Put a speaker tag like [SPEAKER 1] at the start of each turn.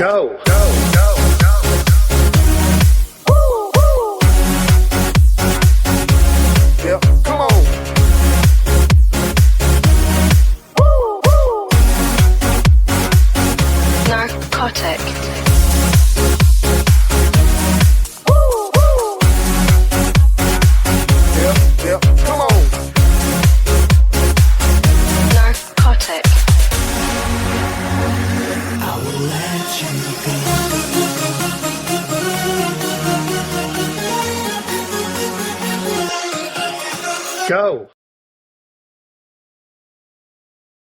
[SPEAKER 1] Go. Yeah, come on.
[SPEAKER 2] Narcotic.
[SPEAKER 1] Yeah, come on.
[SPEAKER 2] Narcotic.
[SPEAKER 3] I will let you be.
[SPEAKER 1] Go.